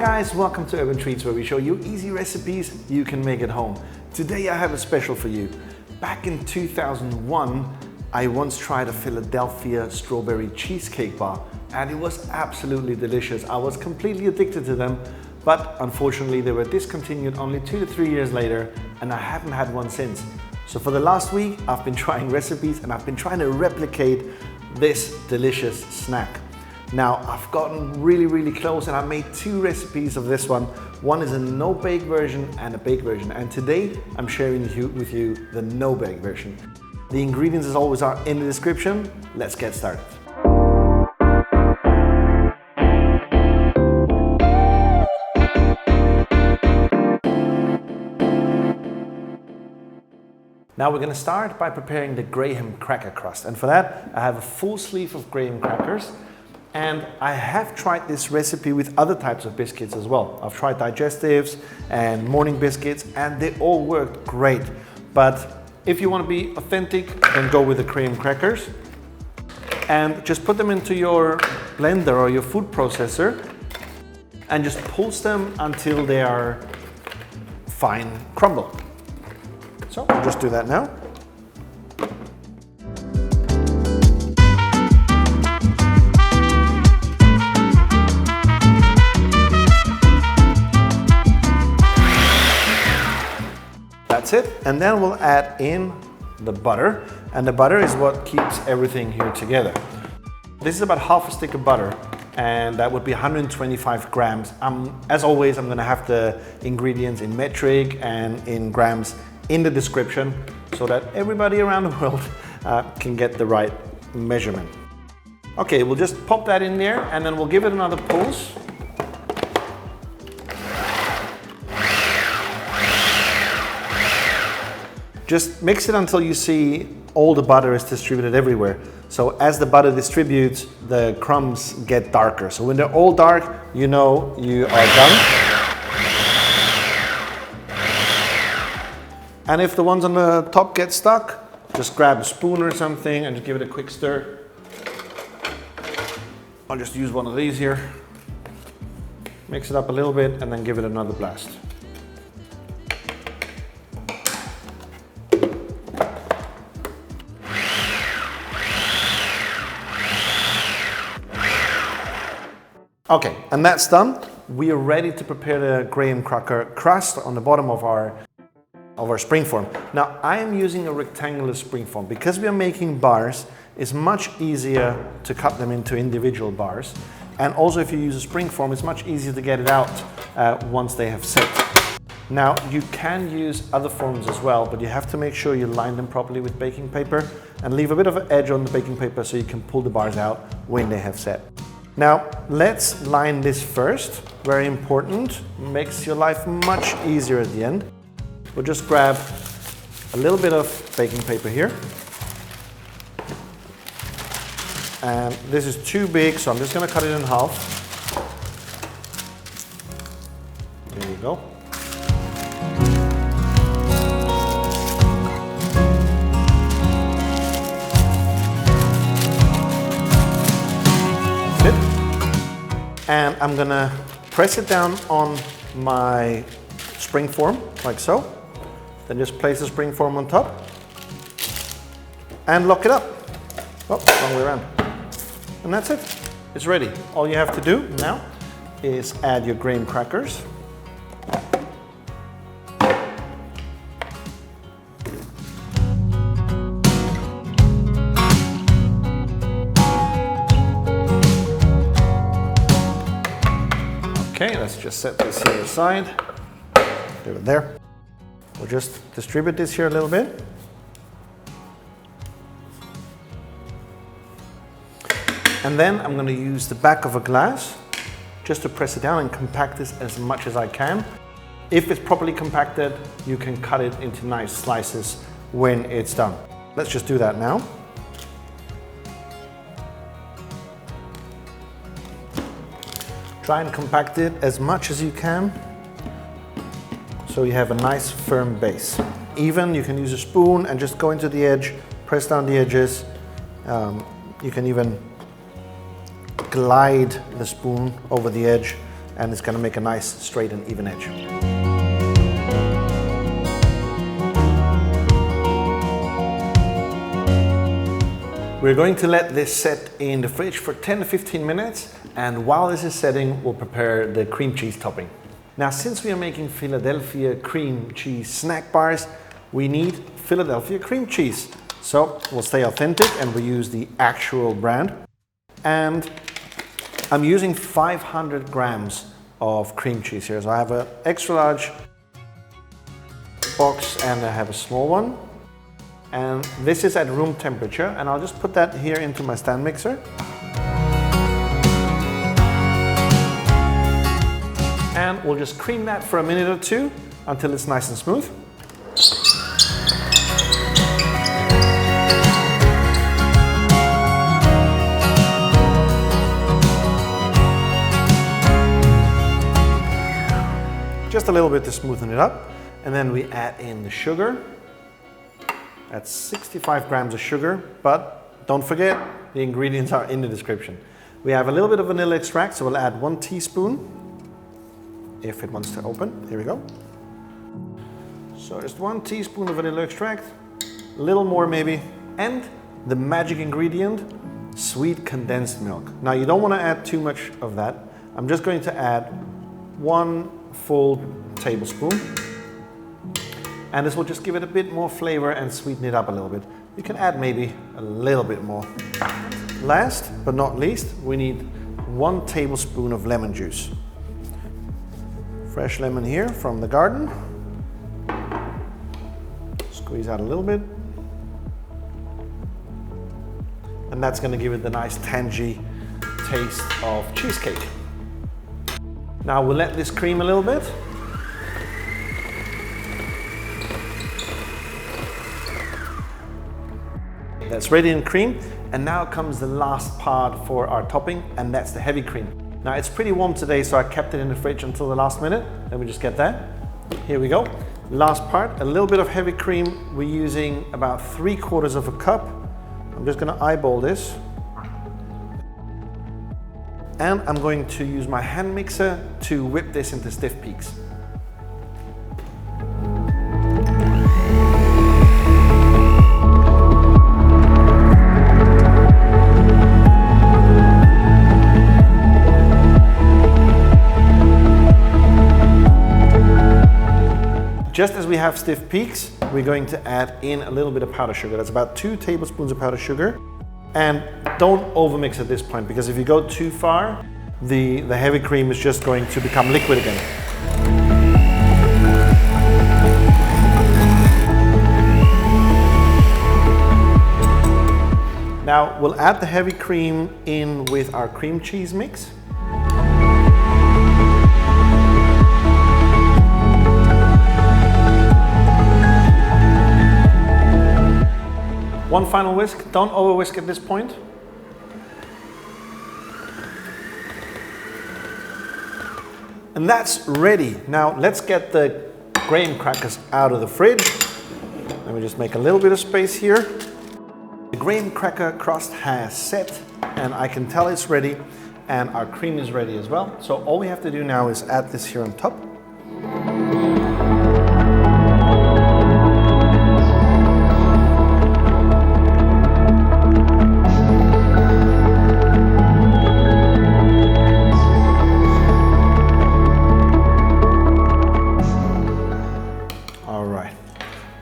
guys, welcome to Urban Treats, where we show you easy recipes you can make at home. Today I have a special for you. Back in 2001, I once tried a Philadelphia Strawberry Cheesecake bar and it was absolutely delicious. I was completely addicted to them, but unfortunately they were discontinued only 2 to 3 years later and I haven't had one since. So for the last week, I've been trying recipes and I've been trying to replicate this delicious snack. Now, I've gotten really close and I made 2 recipes of this one. One is a no-bake version and a baked version. And today, I'm sharing with you the no-bake version. The ingredients, as always, are in the description. Let's get started. Now we're going to start by preparing the graham cracker crust. And for that, I have a full sleeve of graham crackers. And I have tried this recipe with other types of biscuits as well. I've tried digestives and morning biscuits and they all worked great. But if you want to be authentic, then go with the graham crackers. And just put them into your blender or your food processor and just pulse them until they are fine crumble. So I'll just do that now. That's it, and then we'll add in the butter, and the butter is what keeps everything here together. This is about half a stick of butter, and that would be 125 grams. As always, I'm gonna have the ingredients in metric and in grams in the description so that everybody around the world can get the right measurement. Okay, we'll just pop that in there, and then we'll give it another pulse. Just mix it until you see all the butter is distributed everywhere. So as the butter distributes, the crumbs get darker. So when they're all dark, you know you are done. And if the ones on the top get stuck, just grab a spoon or something and just give it a quick stir. I'll just use one of these here. Mix it up a little bit and then give it another blast. Okay, and that's done. We are ready to prepare the graham cracker crust on the bottom of our springform. Now, I am using a rectangular springform. Because we are making bars, it's much easier to cut them into individual bars. And also, if you use a springform, it's much easier to get it out once they have set. Now, you can use other forms as well, but you have to make sure you line them properly with baking paper and leave a bit of an edge on the baking paper so you can pull the bars out when they have set. Now, let's line this first. Very important. Makes your life much easier at the end. We'll just grab a little bit of baking paper here. And this is too big, so I'm just going to cut it in half. There you go. And I'm gonna press it down on my springform, like so. Then just place the springform on top and lock it up. Oh, wrong way around. And that's it. It's ready. All you have to do now is add your graham crackers. Okay, let's just set this here aside. Leave it there. We'll just distribute this here a little bit. And then I'm going to use the back of a glass just to press it down and compact this as much as I can. If it's properly compacted, you can cut it into nice slices when it's done. Let's just do that now. Try and compact it as much as you can so you have a nice firm base. Even, you can use a spoon and just go into the edge, press down the edges. You can even glide the spoon over the edge and it's gonna make a nice straight and even edge. We're going to let this set in the fridge for 10 to 15 minutes, and while this is setting, we'll prepare the cream cheese topping. Now, since we are making Philadelphia cream cheese snack bars, we need Philadelphia cream cheese. So we'll stay authentic and we use the actual brand. And I'm using 500 grams of cream cheese here. So I have an extra large box and I have a small one. And this is at room temperature, and I'll just put that here into my stand mixer. And we'll just cream that for a minute or two until it's nice and smooth. Just a little bit to smoothen it up. And then we add in the sugar. That's 65 grams of sugar, but don't forget, the ingredients are in the description. We have a little bit of vanilla extract, so we'll add 1 teaspoon, if it wants to open. Here we go. So just 1 teaspoon of vanilla extract, a little more maybe, and the magic ingredient, sweet condensed milk. Now you don't want to add too much of that. I'm just going to add 1 full tablespoon. And this will just give it a bit more flavor and sweeten it up a little bit. You can add maybe a little bit more. Last but not least, we need 1 tablespoon of lemon juice. Fresh lemon here from the garden. Squeeze out a little bit. And that's gonna give it the nice tangy taste of cheesecake. Now we'll let this cream a little bit. That's ready in cream, and now comes the last part for our topping, and that's the heavy cream. Now it's pretty warm today, so I kept it in the fridge until the last minute. Let me just get that. Here we go. Last part, a little bit of heavy cream. We're using about 3/4 of a cup. I'm just gonna eyeball this. And I'm going to use my hand mixer to whip this into stiff peaks. Just as we have stiff peaks, we're going to add in a little bit of powdered sugar. That's about 2 tablespoons of powdered sugar. And don't overmix at this point, because if you go too far, the heavy cream is just going to become liquid again. Now we'll add the heavy cream in with our cream cheese mix. One final whisk, don't over whisk at this point. And that's ready. Now let's get the graham crackers out of the fridge. Let me just make a little bit of space here. The graham cracker crust has set, and I can tell it's ready, and our cream is ready as well. So all we have to do now is add this here on top.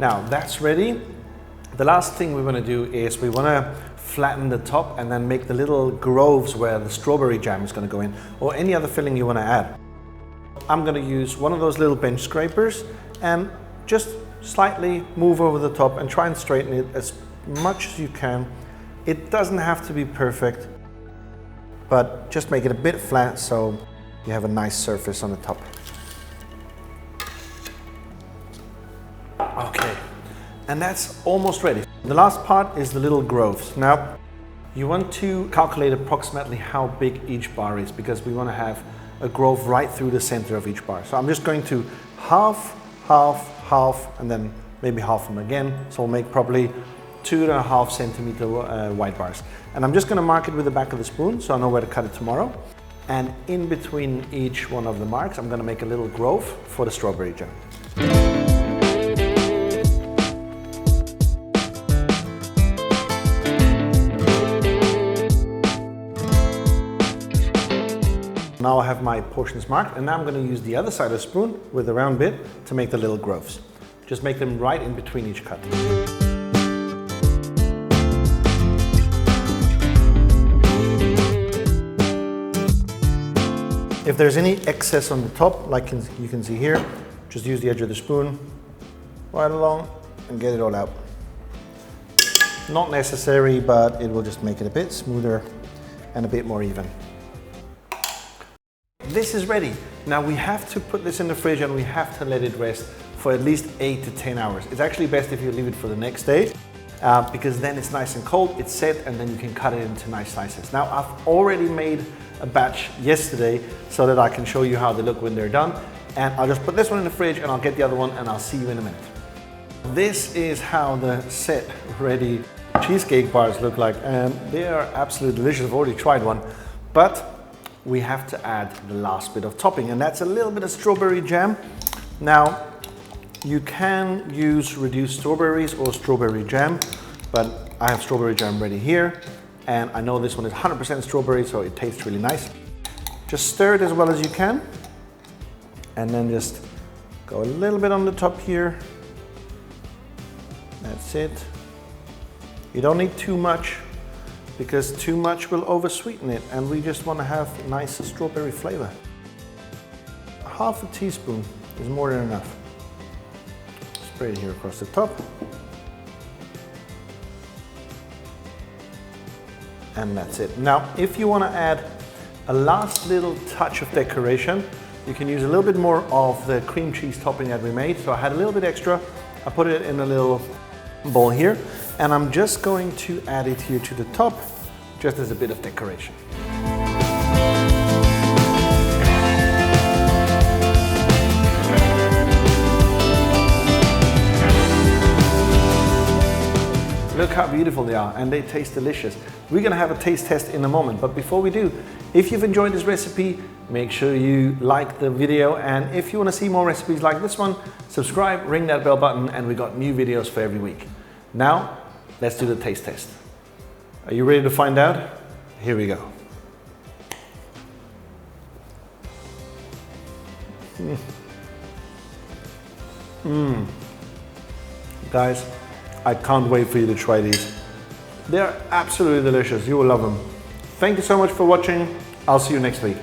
Now that's ready. The last thing we want to do is we want to flatten the top and then make the little groves where the strawberry jam is going to go in, or any other filling you want to add. I'm going to use one of those little bench scrapers and just slightly move over the top and try and straighten it as much as you can. It doesn't have to be perfect, but just make it a bit flat so you have a nice surface on the top. Okay, and that's almost ready. The last part is the little groves. Now, you want to calculate approximately how big each bar is, because we want to have a grove right through the center of each bar. So I'm just going to half, and then maybe half them again. So we'll make probably 2.5 centimeter wide bars. And I'm just going to mark it with the back of the spoon so I know where to cut it tomorrow. And in between each one of the marks, I'm gonna make a little grove for the strawberry jam. Now I have my portions marked, and now I'm going to use the other side of the spoon with the round bit to make the little groves. Just make them right in between each cut. If there's any excess on the top, like you can see here, just use the edge of the spoon right along and get it all out. Not necessary, but it will just make it a bit smoother and a bit more even. This is ready. Now we have to put this in the fridge and we have to let it rest for at least 8 to 10 hours. It's actually best if you leave it for the next day because then it's nice and cold, it's set, and then you can cut it into nice slices. Now I've already made a batch yesterday so that I can show you how they look when they're done. And I'll just put this one in the fridge and I'll get the other one and I'll see you in a minute. This is how the set ready cheesecake bars look like, and they are absolutely delicious. I've already tried one, but we have to add the last bit of topping, and that's a little bit of strawberry jam. Now, you can use reduced strawberries or strawberry jam, but I have strawberry jam ready here, and I know this one is 100% strawberry, so it tastes really nice. Just stir it as well as you can, and then just go a little bit on the top here. That's it. You don't need too much, because too much will over-sweeten it, and we just want to have nice strawberry flavor. Half a teaspoon is more than enough. Spray it here across the top. And that's it. Now, if you want to add a last little touch of decoration, you can use a little bit more of the cream cheese topping that we made. So I had a little bit extra. I put it in a little bowl here, and I'm just going to add it here to the top, just as a bit of decoration. Look how beautiful they are, and they taste delicious. We're gonna have a taste test in a moment, but before we do, if you've enjoyed this recipe, make sure you like the video, and if you wanna see more recipes like this one, subscribe, ring that bell button, and we got new videos for every week. Now, let's do the taste test. Are you ready to find out? Here we go. Guys, I can't wait for you to try these. They're absolutely delicious. You will love them. Thank you so much for watching. I'll see you next week.